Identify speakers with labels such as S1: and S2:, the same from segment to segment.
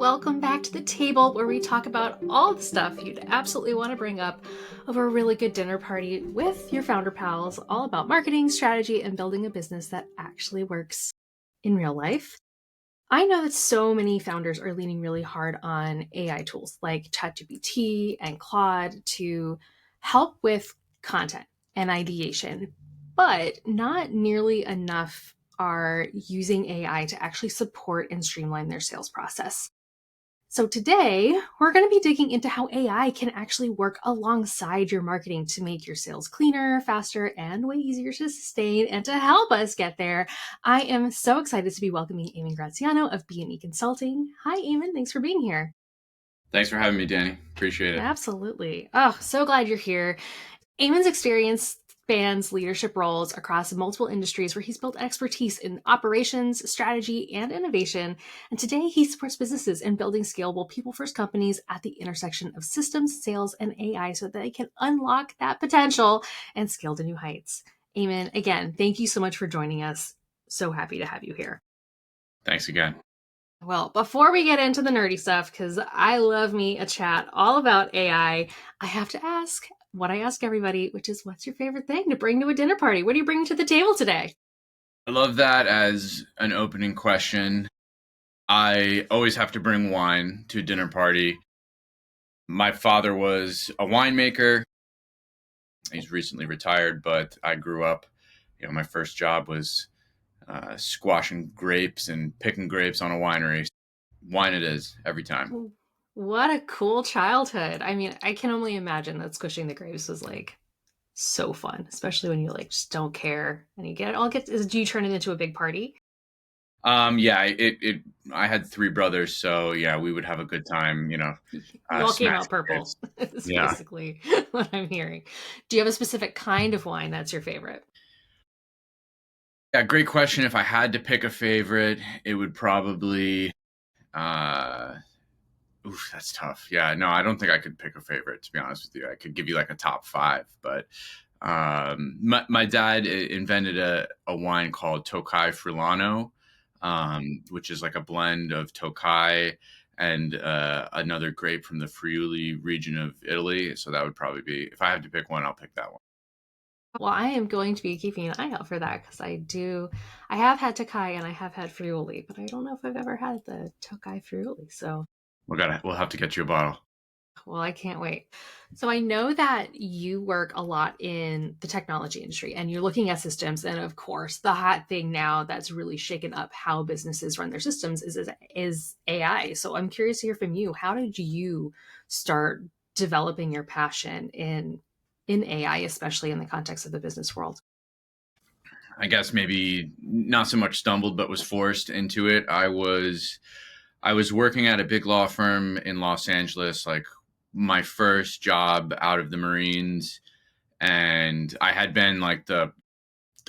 S1: Welcome back to the table where we talk about all the stuff you'd absolutely want to bring up over a really good dinner party with your founder pals, all about marketing, strategy, and building a business that actually works in real life. I know that so many founders are leaning really hard on AI tools like ChatGPT and Claude to help with content and ideation, but not nearly enough are using AI to actually support and streamline their sales process. So today, we're going to be digging into how AI can actually work alongside your marketing to make your sales cleaner, faster, and way easier to sustain. And to help us get there, I am so excited to be welcoming Eamon Graziano of B&E Consulting. Hi, Eamon. Thanks for being here.
S2: Thanks for having me, Danny. Appreciate it.
S1: Absolutely. Oh, so glad you're here. Eamon's experience spans leadership roles across multiple industries where he's built expertise in operations, strategy, and innovation. And today he supports businesses in building scalable people-first companies at the intersection of systems, sales, and AI so that they can unlock that potential and scale to new heights. Eamon, again, thank you so much for joining us. So happy to have you here.
S2: Thanks again.
S1: Well, before we get into the nerdy stuff, because I love me a chat all about AI, I have to ask what I ask everybody, which is what's your favorite thing to bring to a dinner party? What are you bringing to the table today?
S2: I love that as an opening question. I always have to bring wine to a dinner party. My father was a winemaker. He's recently retired, but I grew up, my first job was squashing grapes and picking grapes on a winery. Wine it is every time.
S1: What a cool childhood. I mean, I can only imagine that squishing the grapes was like so fun, especially when you like just don't care and you get it all do you turn it into a big party?
S2: I had three brothers, so yeah, we would have a good time,
S1: You all came out
S2: smashing
S1: purple.
S2: grapes.
S1: It's
S2: Yeah.
S1: basically what I'm hearing. Do you have a specific kind of wine that's your favorite?
S2: Yeah, great question. If I had to pick a favorite, it would probably uh that's tough. Yeah, no, I don't think I could pick a favorite, to be honest with you. I could give you like a top five, but my dad invented a wine called Tokai Friulano, which is like a blend of Tokai and another grape from the Friuli region of Italy. So that would probably be, if I had to pick one, I'll pick that one.
S1: Well, I am going to be keeping an eye out for that because I have had Tokai and I have had Friuli, but I don't know if I've ever had the Tokai Friuli. So,
S2: We'll have to get you a bottle.
S1: well, I can't wait. So I know that you work a lot in the technology industry and you're looking at systems. And of course, the hot thing now that's really shaken up how businesses run their systems is AI. So I'm curious to hear from you. How did you start developing your passion in AI, especially in the context of the business world?
S2: I guess maybe not so much stumbled, but was forced into it. I was working at a big law firm in Los Angeles, like my first job out of the Marines, and I had been like the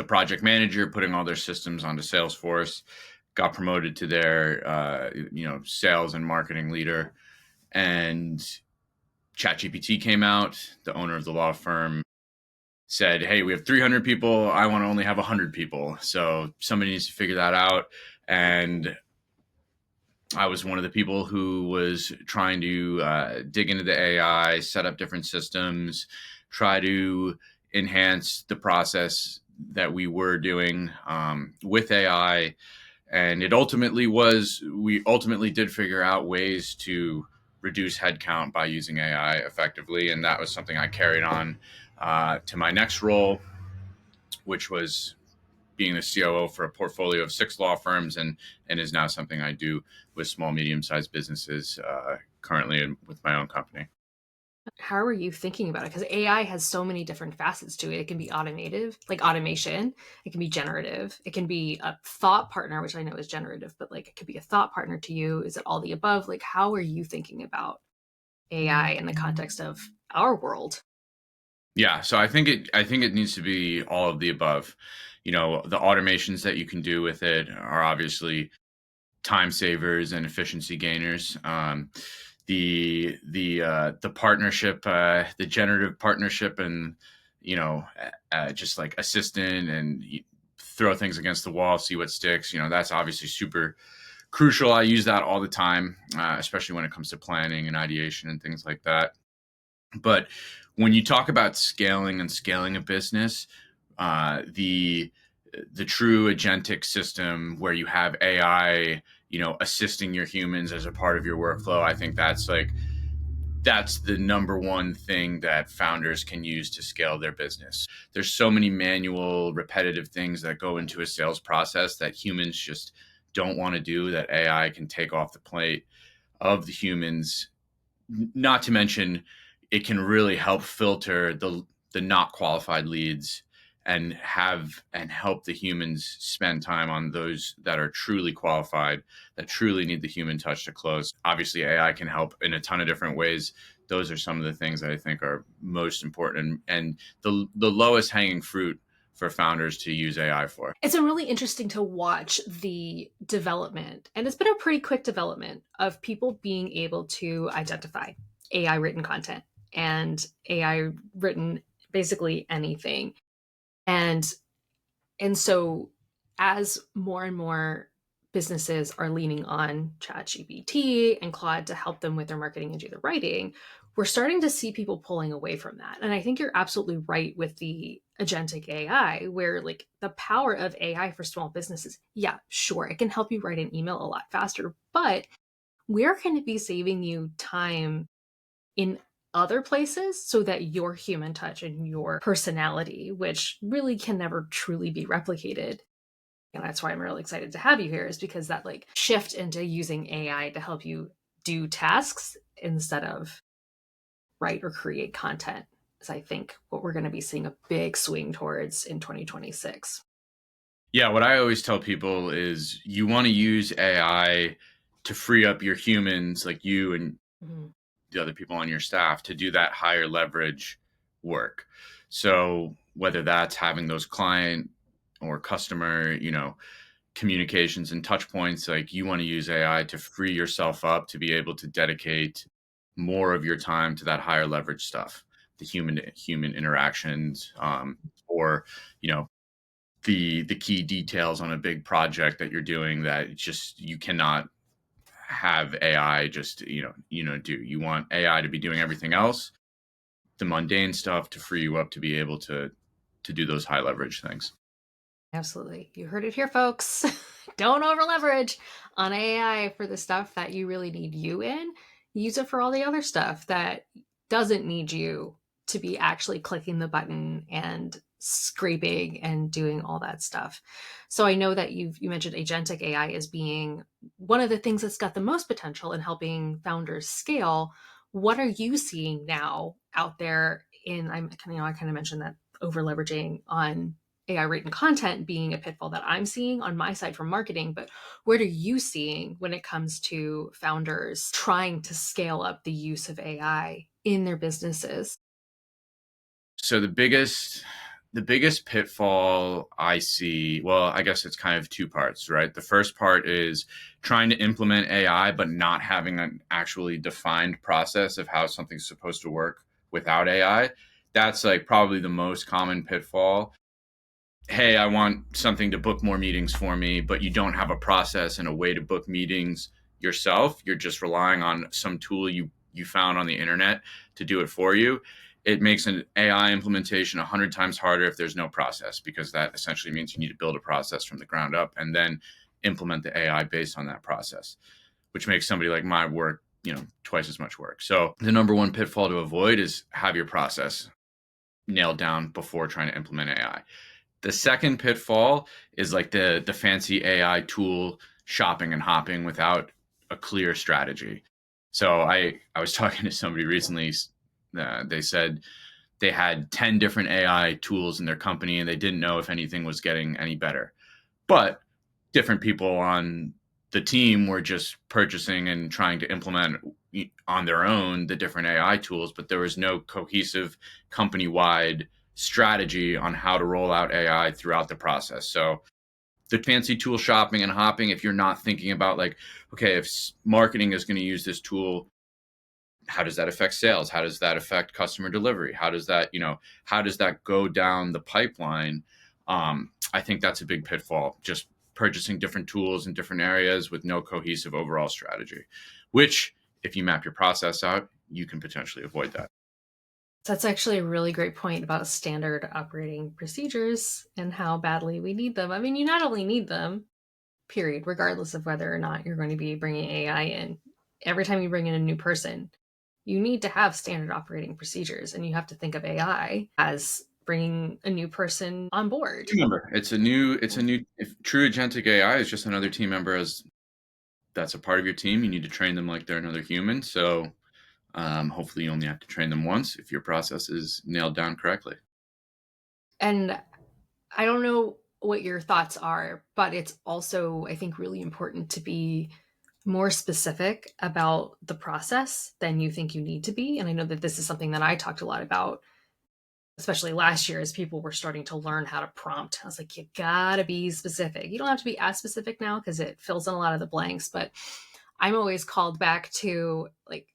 S2: project manager, putting all their systems onto Salesforce. Got promoted to their sales and marketing leader, and ChatGPT came out. The owner of the law firm said, "Hey, we have 300 people. I want to only have 100 people. So somebody needs to figure that out." And I was one of the people who was trying to dig into the AI, set up different systems, try to enhance the process that we were doing with AI. And we ultimately did figure out ways to reduce headcount by using AI effectively. And that was something I carried on to my next role, which was being the COO for a portfolio of 6 law firms, and is now something I do with small, medium-sized businesses currently with my own company.
S1: How are you thinking about it? Because AI has so many different facets to it. It can be automative, like automation. It can be generative. It can be a thought partner, which I know is generative, but like it could be a thought partner to you. Is it all the above? Like, how are you thinking about AI in the context of our world?
S2: Yeah, so I think it needs to be all of the above. The automations that you can do with it are obviously time savers and efficiency gainers. The partnership, the generative partnership, and just like assistant and throw things against the wall, see what sticks. That's obviously super crucial. I use that all the time, especially when it comes to planning and ideation and things like that. But when you talk about scaling a business, the true agentic system where you have AI, assisting your humans as a part of your workflow, I think that's the number one thing that founders can use to scale their business. There's so many manual, repetitive things that go into a sales process that humans just don't want to do, that AI can take off the plate of the humans. Not to mention, it can really help filter the not qualified leads and help the humans spend time on those that are truly qualified, that truly need the human touch to close. Obviously, AI can help in a ton of different ways. Those are some of the things that I think are most important, and the lowest hanging fruit for founders to use AI for.
S1: It's been really interesting to watch the development, and it's been a pretty quick development of people being able to identify AI written content and AI written basically anything. And so as more and more businesses are leaning on ChatGPT and Claude to help them with their marketing and do the writing, we're starting to see people pulling away from that. And I think you're absolutely right with the agentic AI, where like the power of AI for small businesses, yeah, sure, it can help you write an email a lot faster, but we're going to be saving you time in other places so that your human touch and your personality, which really can never truly be replicated. And that's why I'm really excited to have you here, is because that like shift into using AI to help you do tasks instead of write or create content is, I think, what we're going to be seeing a big swing towards in 2026.
S2: Yeah, what I always tell people is you want to use AI to free up your humans, like you and
S1: Mhm.
S2: the other people on your staff, to do that higher leverage work. So whether that's having those client or customer, communications and touch points, like you want to use AI to free yourself up to be able to dedicate more of your time to that higher leverage stuff, the human to human interactions, or you know the key details on a big project that you're doing that just you cannot have AI just do. You want AI to be doing everything else, the mundane stuff, to free you up to be able to do those high leverage things.
S1: Absolutely. You heard it here, folks. Don't over leverage on AI for the stuff that you really need you in. Use it for all the other stuff that doesn't need you to be actually clicking the button and scraping and doing all that stuff. So I know that you mentioned agentic AI as being one of the things that's got the most potential in helping founders scale. What are you seeing now out there in, I kind of mentioned that over leveraging on AI written content being a pitfall that I'm seeing on my side from marketing, but what are you seeing when it comes to founders trying to scale up the use of AI in their businesses?
S2: So the biggest pitfall I see, well, I guess it's kind of two parts, right? The first part is trying to implement AI but not having an actually defined process of how something's supposed to work without AI. That's like probably the most common pitfall. Hey, I want something to book more meetings for me, but you don't have a process and a way to book meetings yourself. You're just relying on some tool you found on the internet to do it for you. It makes an AI implementation 100 times harder if there's no process, because that essentially means you need to build a process from the ground up and then implement the AI based on that process, which makes somebody like my work, twice as much work. So the number one pitfall to avoid is have your process nailed down before trying to implement AI. The second pitfall is like the fancy AI tool shopping and hopping without a clear strategy. So I was talking to somebody recently. They said they had 10 different AI tools in their company and they didn't know if anything was getting any better. But different people on the team were just purchasing and trying to implement on their own the different AI tools, but there was no cohesive company wide strategy on how to roll out AI throughout the process. So the fancy tool shopping and hopping, if you're not thinking about like, okay, if marketing is going to use this tool, how does that affect sales? How does that affect customer delivery? How does that go down the pipeline? I think that's a big pitfall, just purchasing different tools in different areas with no cohesive overall strategy, which if you map your process out, you can potentially avoid that.
S1: That's actually a really great point about standard operating procedures and how badly we need them. I mean, you not only need them, period, regardless of whether or not you're going to be bringing AI in. Every time you bring in a new person, you need to have standard operating procedures, and you have to think of AI as bringing a new person on board.
S2: Team member. It's a new, if true agentic AI is just another team member as that's a part of your team. You need to train them like they're another human. So hopefully you only have to train them once if your process is nailed down correctly.
S1: And I don't know what your thoughts are, but it's also, I think, really important to be more specific about the process than you think you need to be. And I know that this is something that I talked a lot about, especially last year as people were starting to learn how to prompt. I was like, you gotta be specific. You don't have to be as specific now because it fills in a lot of the blanks, but I'm always called back to like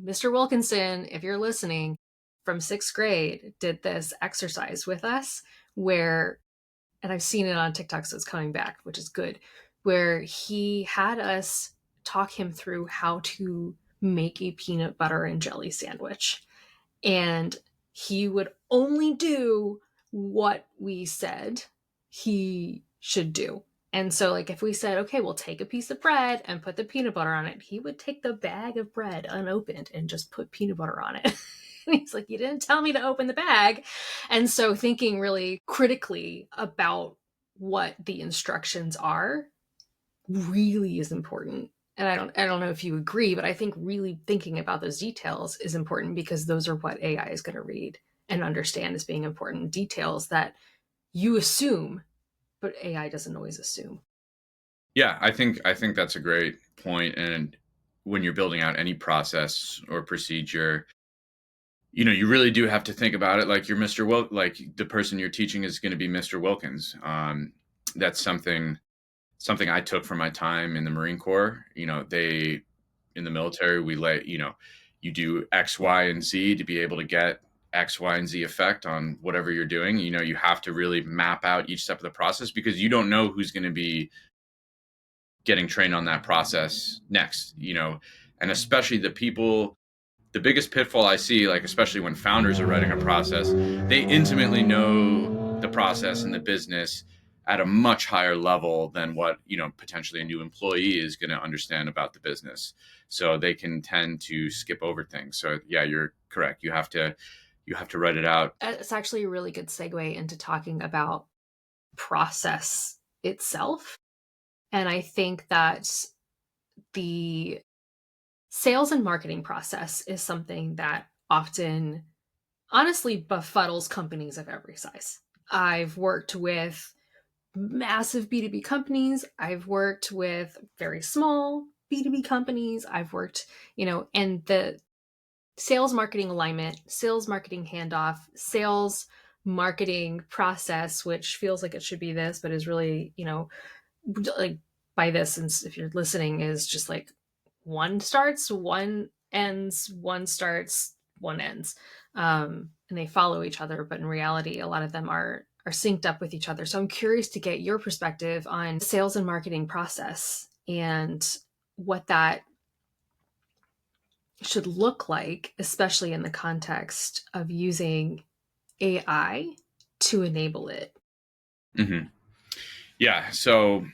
S1: Mr. Wilkinson, if you're listening, from 6th grade did this exercise with us where, and I've seen it on TikTok, so it's coming back, which is good, where he had us talk him through how to make a peanut butter and jelly sandwich. And he would only do what we said he should do. And so, like, if we said, okay, we'll take a piece of bread and put the peanut butter on it, he would take the bag of bread unopened and just put peanut butter on it. And he's like, you didn't tell me to open the bag. And so, thinking really critically about what the instructions are really is important. And I don't know if you agree, but I think really thinking about those details is important because those are what AI is going to read and understand as being important details that you assume, but AI doesn't always assume.
S2: Yeah, I think that's a great point. And when you're building out any process or procedure, you really do have to think about it like you're like the person you're teaching is going to be Mr. Wilkins. That's something I took from my time in the Marine Corps. They in the military we you do X, Y, and Z to be able to get X, Y, and Z effect on whatever you're doing. You have to really map out each step of the process because you don't know who's going to be getting trained on that process next. And especially the biggest pitfall I see, like especially when founders are writing a process, they intimately know the process and the business at a much higher level than what potentially a new employee is going to understand about the business. So they can tend to skip over things. So yeah, you're correct. You have to write it out.
S1: It's actually a really good segue into talking about process itself. And I think that the sales and marketing process is something that often honestly befuddles companies of every size. I've worked with massive B2B companies. I've worked with very small B2B companies. I've worked, and the sales marketing alignment, sales marketing handoff, sales marketing process, which feels like it should be this, but is really, like by this, and if you're listening, is just like one starts, one ends, one starts, one ends. And they follow each other, but in reality, a lot of them are synced up with each other. So I'm curious to get your perspective on sales and marketing process and what that should look like, especially in the context of using AI to enable it.
S2: Mm-hmm. Yeah. So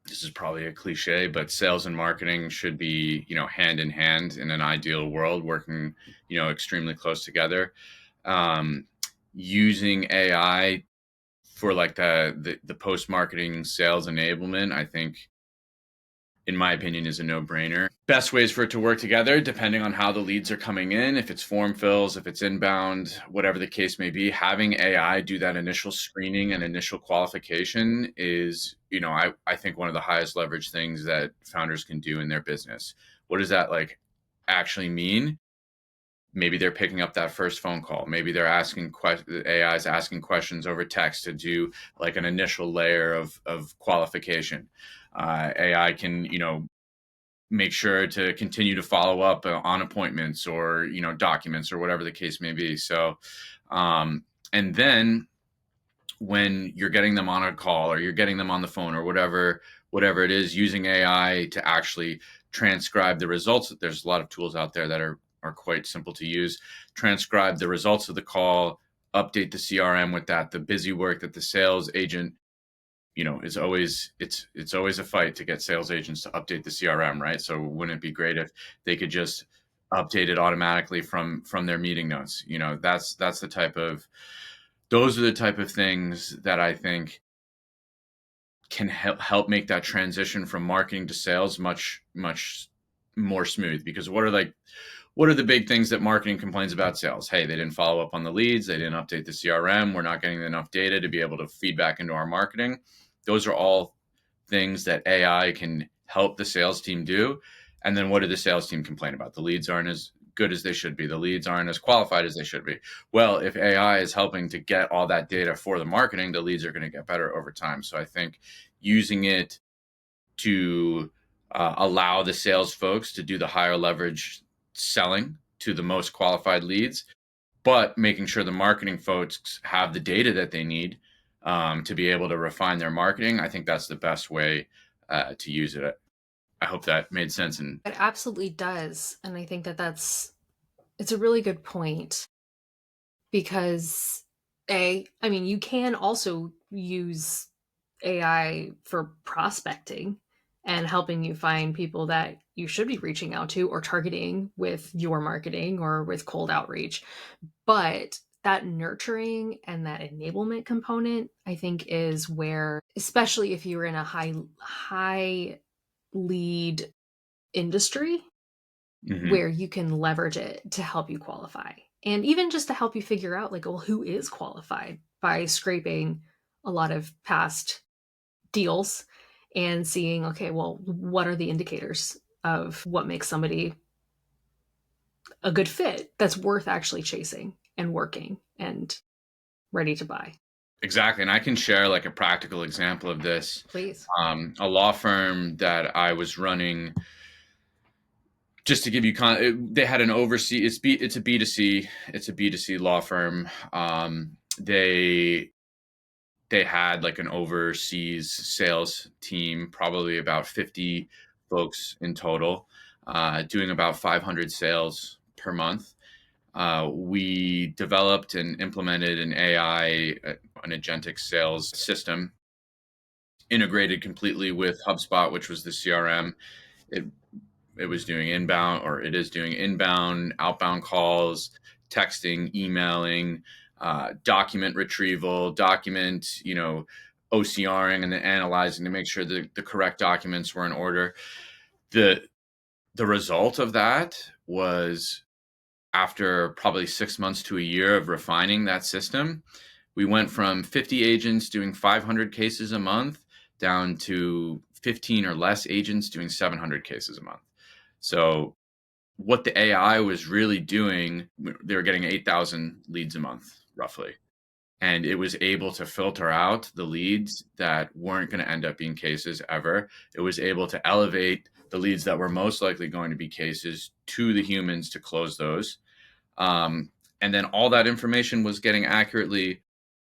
S2: this is probably a cliche, but sales and marketing should be, hand in hand in an ideal world, working, extremely close together. Um, Using AI for like the post marketing sales enablement, I think, in my opinion, is a no brainer. Best ways for it to work together, depending on how the leads are coming in, if it's form fills, if it's inbound, whatever the case may be, having AI do that initial screening and initial qualification is, I think one of the highest leverage things that founders can do in their business. What does that like actually mean? Maybe they're picking up that first phone call. Maybe they're AI is asking questions over text to do like an initial layer of qualification. AI can, make sure to continue to follow up on appointments or, documents or whatever the case may be. So, and then when you're getting them on a call or you're getting them on the phone or whatever it is, using AI to actually transcribe the results. There's a lot of tools out there that are quite simple to use. Transcribe the results of the call, update the CRM with that. The busy work that the sales agent, is always it's always a fight to get sales agents to update the CRM, right? So wouldn't it be great if they could just update it automatically from their meeting notes? That's the type of those are the type of things that I think can help make that transition from marketing to sales much more smooth. Because what are the big things that marketing complains about sales? Hey, they didn't follow up on the leads, they didn't update the CRM, we're not getting enough data to be able to feed back into our marketing. Those are all things that AI can help the sales team do. And then what did the sales team complain about? The leads aren't as good as they should be. The leads aren't as qualified as they should be. Well, if AI is helping to get all that data for the marketing, the leads are going to get better over time. So I think using it to allow the sales folks to do the higher leverage selling to the most qualified leads, but making sure the marketing folks have the data that they need to be able to refine their marketing. I think that's the best way to use it. I hope that made sense. And
S1: It absolutely does. And I think that it's a really good point because I mean, you can also use AI for prospecting and helping you find people that you should be reaching out to or targeting with your marketing or with cold outreach. But that nurturing and that enablement component, I think, is where, especially if you're in a high lead industry,
S2: mm-hmm.
S1: where you can leverage it to help you qualify. And even just to help you figure out, like, well, who is qualified by scraping a lot of past deals and seeing, okay, well, what are the indicators of what makes somebody a good fit that's worth actually chasing and working and ready to buy?
S2: Exactly. And I can share like a practical example of this.
S1: Please.
S2: A law firm that I was running, just to give you they had an overseas. It's a B2C law firm. They had like an overseas sales team, probably about 50 folks in total, doing about 500 sales per month. We developed and implemented an AI, an agentic sales system, integrated completely with HubSpot, which was the CRM. It it was doing inbound, or it is doing inbound, outbound calls, texting, emailing, document retrieval, OCRing and then analyzing to make sure the correct documents were in order. The the result of that was, after probably 6 months to a year of refining that system, we went from 50 agents doing 500 cases a month down to 15 or less agents doing 700 cases a month. So what the AI was really doing, they were getting 8,000 leads a month, roughly. And it was able to filter out the leads that weren't going to end up being cases ever. It was able to elevate the leads that were most likely going to be cases to the humans to close those. Um, and then all that information was getting accurately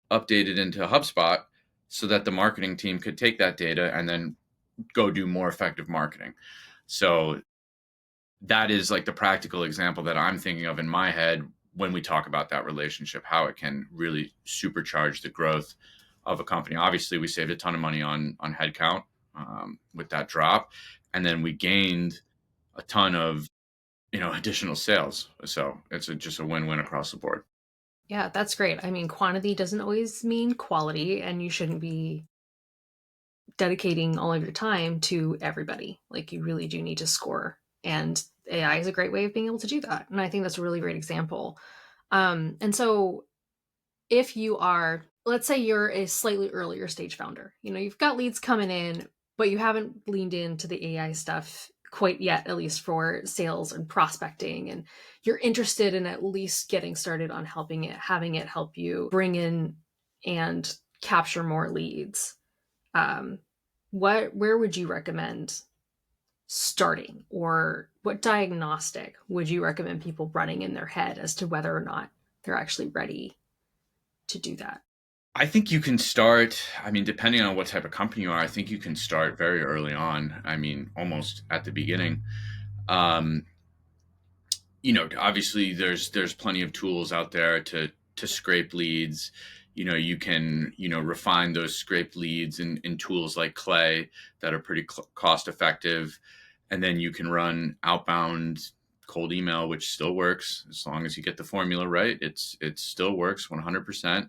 S2: updated into HubSpot so that the marketing team could take that data and then go do more effective marketing. So that is like the practical example that I'm thinking of in my head when we talk about that relationship, how it can really supercharge the growth of a company. Obviously, we saved a ton of money on headcount with that drop, and then we gained a ton of additional sales. So it's just a win-win across the board.
S1: Yeah, that's great. I mean, quantity doesn't always mean quality, and you shouldn't be dedicating all of your time to everybody. Like, you really do need to score. And AI is a great way of being able to do that. And I think that's a really great example. And so if you are, let's say you're a slightly earlier stage founder, you've got leads coming in, but you haven't leaned into the AI stuff quite yet, at least for sales and prospecting. And you're interested in at least getting started on having it help you bring in and capture more leads. Um, where would you recommend starting, or what diagnostic would you recommend people running in their head as to whether or not they're actually ready to do that?
S2: I think you can start, I mean, depending on what type of company you are, I think you can start very early on. I mean, almost at the beginning. Um, Obviously there's plenty of tools out there to scrape leads. You can, refine those scraped leads in tools like Clay that are pretty cost effective. And then you can run outbound cold email, which still works as long as you get the formula right. It still works 100%.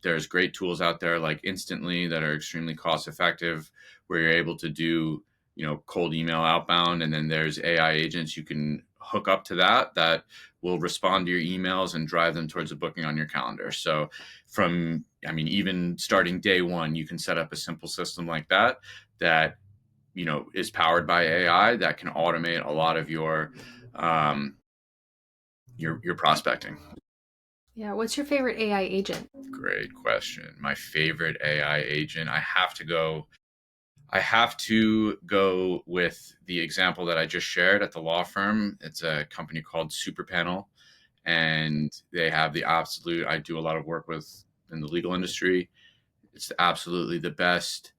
S2: There's great tools out there like Instantly that are extremely cost effective, where you're able to do, cold email outbound, and then there's AI agents you can hook up to that will respond to your emails and drive them towards a booking on your calendar. So, I mean, even starting day one, you can set up a simple system like that is powered by AI that can automate a lot of um, your prospecting.
S1: Yeah, what's your favorite AI agent?
S2: Great question. My favorite AI agent, I have to go with the example that I just shared at the law firm. It's a company called Superpanel, and they have the absolute, I do a lot of work with in the legal industry. It's absolutely the best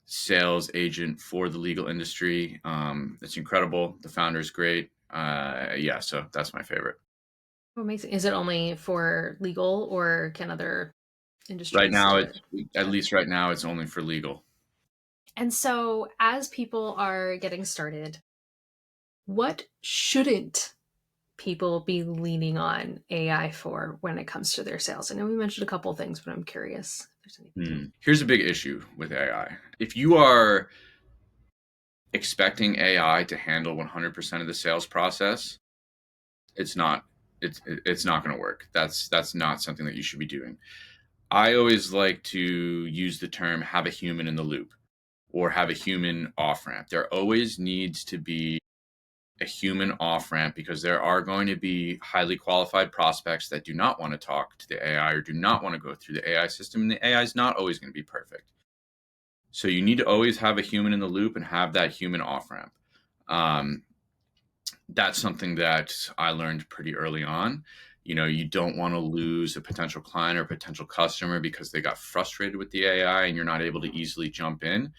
S2: sales agent for the legal industry. It's incredible. The founder is great. Yeah, so that's my favorite.
S1: Oh, amazing. Is it only for legal or can other
S2: Right
S1: industries
S2: now,
S1: use
S2: it's
S1: it?
S2: at
S1: Yeah.
S2: least right now, it's only for legal.
S1: And so, as people are getting started, what shouldn't people be leaning on AI for when it comes to their sales? I know we mentioned a couple of things, but I'm curious if there's anything else.
S2: Here's a big issue with AI. If you are expecting AI to handle 100% of the sales process, it's not it's not going to work. That's not something that you should be doing. I always like to use the term have a human in the loop or have a human off ramp. There always needs to be a human off ramp because there are going to be highly qualified prospects that do not want to talk to the AI or do not want to go through the AI system, and the AI is not always going to be perfect. So you need to always have a human in the loop and have that human off ramp. Um, that's something that I learned pretty early on. You don't want to lose a potential client or potential customer because they got frustrated with the AI and you're not able to easily jump in.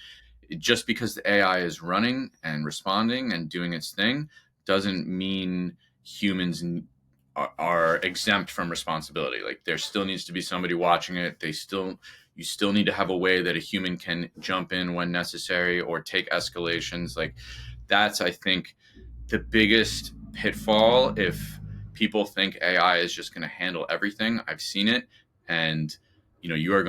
S2: Just because the AI is running and responding and doing its thing doesn't mean humans are exempt from responsibility. Like there still needs to be somebody watching it. You still need to have a way that a human can jump in when necessary or take escalations. Like that's, I think, the biggest pitfall if people think AI is just going to handle everything. I've seen it, and you're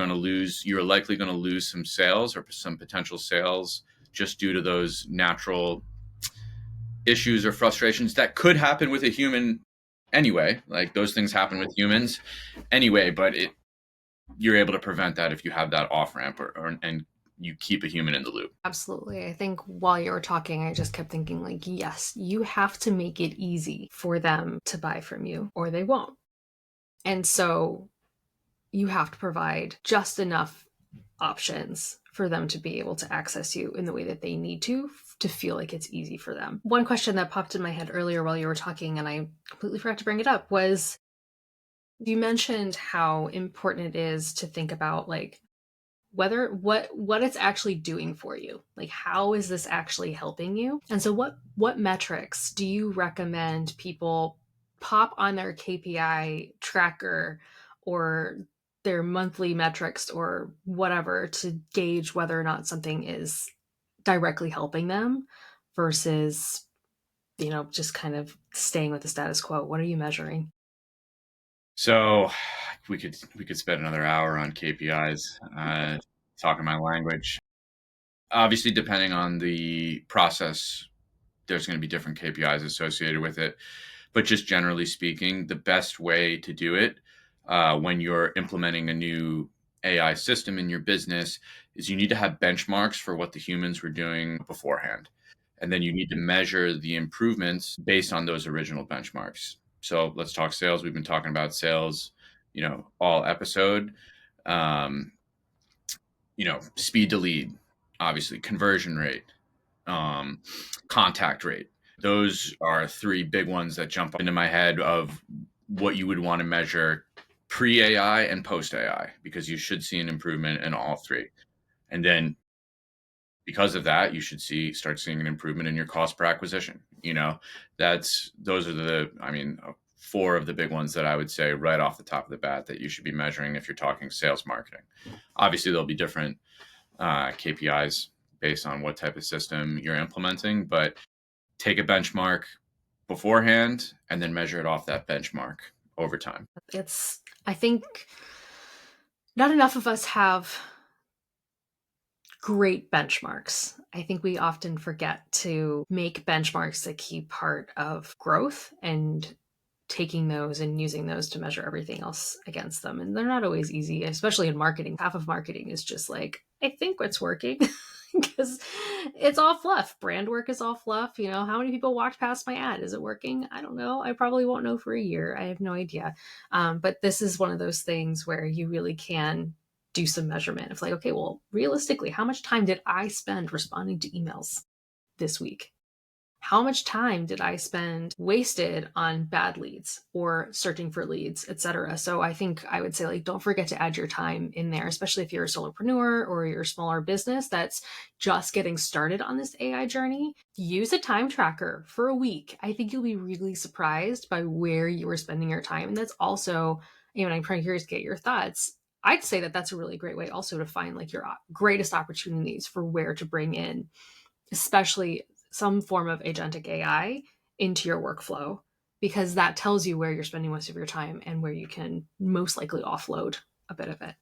S2: likely going to lose some sales or some potential sales just due to those natural issues or frustrations that could happen with a human anyway. Like those things happen with humans anyway, but you're able to prevent that if you have that off ramp and you keep a human in the loop.
S1: Absolutely. I think while you were talking, I just kept thinking, like, yes, you have to make it easy for them to buy from you or they won't. And so you have to provide just enough options for them to be able to access you in the way that they need to feel like it's easy for them. One question that popped in my head earlier while you were talking, and I completely forgot to bring it up, was you mentioned how important it is to think about like whether what it's actually doing for you, like how is this actually helping you. And so what metrics do you recommend people pop on their KPI tracker or their monthly metrics or whatever to gauge whether or not something is directly helping them versus just kind of staying with the status quo? What are you measuring?
S2: So we could spend another hour on KPIs, talking my language. Obviously, depending on the process, there's going to be different KPIs associated with it. But just generally speaking, the best way to do it when you're implementing a new AI system in your business is you need to have benchmarks for what the humans were doing beforehand. And then you need to measure the improvements based on those original benchmarks. So let's talk sales. We've been talking about sales, all episode. Um, Speed to lead, obviously, conversion rate, um, contact rate. Those are three big ones that jump into my head of what you would want to measure pre-AI and post-AI, because you should see an improvement in all three. And then because of that, you should start seeing an improvement in your cost per acquisition. Those are four of the big ones that I would say right off the top of the bat that you should be measuring if you're talking sales marketing. Obviously, there'll be different KPIs based on what type of system you're implementing, but take a benchmark beforehand and then measure it off that benchmark over time.
S1: I think not enough of us have great benchmarks. I think we often forget to make benchmarks a key part of growth and taking those and using those to measure everything else against them. And they're not always easy, especially in marketing. Half of marketing is just like, I think what's working because it's all fluff. Brand work is all fluff. How many people walked past my ad? Is it working? I don't know. I probably won't know for a year. I have no idea. But this is one of those things where you really can do some measurement of like, okay, well, realistically, how much time did I spend responding to emails this week? How much time did I spend wasted on bad leads or searching for leads, etc.? So I think I would say, like, don't forget to add your time in there, especially if you're a solopreneur or you're a smaller business that's just getting started on this AI journey. Use a time tracker for a week. I think you'll be really surprised by where you are spending your time. And that's also, I'm pretty curious to get your thoughts. I'd say that that's a really great way also to find like your greatest opportunities for where to bring in, especially some form of agentic AI into your workflow, because that tells you where you're spending most of your time and where you can most likely offload a bit of it.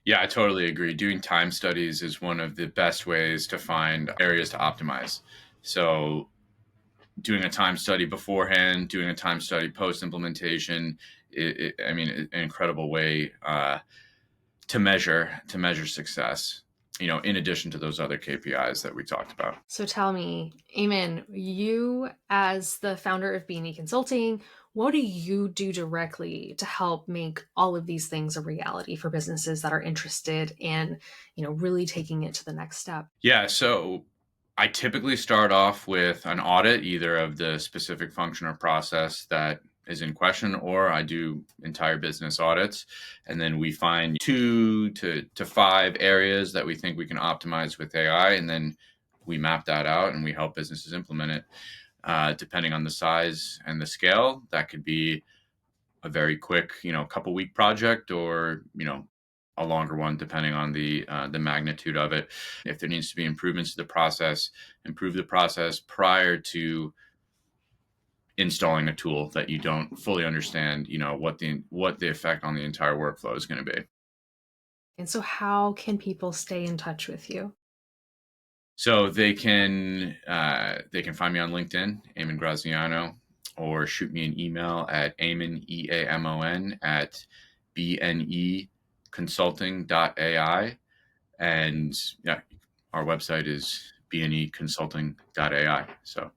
S2: Yeah, I totally agree. Doing time studies is one of the best ways to find areas to optimize. So doing a time study beforehand, doing a time study post implementation, an incredible way to measure success. In addition to those other KPIs that we talked about.
S1: So tell me, Eamon, you as the founder of B&E Consulting, what do you do directly to help make all of these things a reality for businesses that are interested in, really taking it to the next step?
S2: Yeah, so I typically start off with an audit, either of the specific function or process that is in question, or I do entire business audits. And then we find 2 to 5 areas that we think we can optimize with AI. And then we map that out and we help businesses implement it. Depending on the size and the scale, that could be a very quick, couple week project, or, a longer one, depending on the magnitude of it. If there needs to be improvements to the process, improve the process prior to installing a tool that you don't fully understand, what the effect on the entire workflow is going to be.
S1: And so how can people stay in touch with you?
S2: So they can find me on LinkedIn, Eamon Graziano, or shoot me an email at Eamon, EAMON, at bneconsulting.ai. And yeah, our website is bneconsulting.ai. So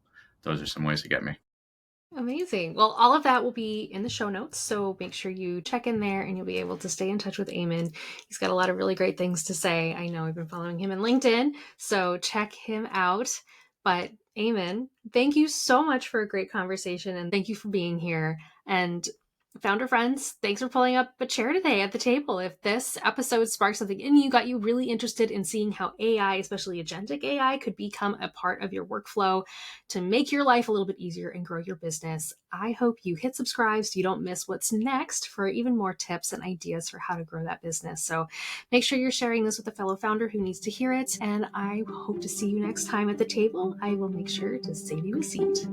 S2: those are some ways to get me.
S1: Amazing. Well, all of that will be in the show notes. So make sure you check in there and you'll be able to stay in touch with Eamon. He's got a lot of really great things to say. I know I've been following him on LinkedIn, so check him out. But Eamon, thank you so much for a great conversation and thank you for being here. And founder friends, thanks for pulling up a chair today at the table. If this episode sparked something in you, got you really interested in seeing how AI, especially agentic AI, could become a part of your workflow to make your life a little bit easier and grow your business, I hope you hit subscribe so you don't miss what's next for even more tips and ideas for how to grow that business. So make sure you're sharing this with a fellow founder who needs to hear it. And I hope to see you next time at the table. I will make sure to save you a seat.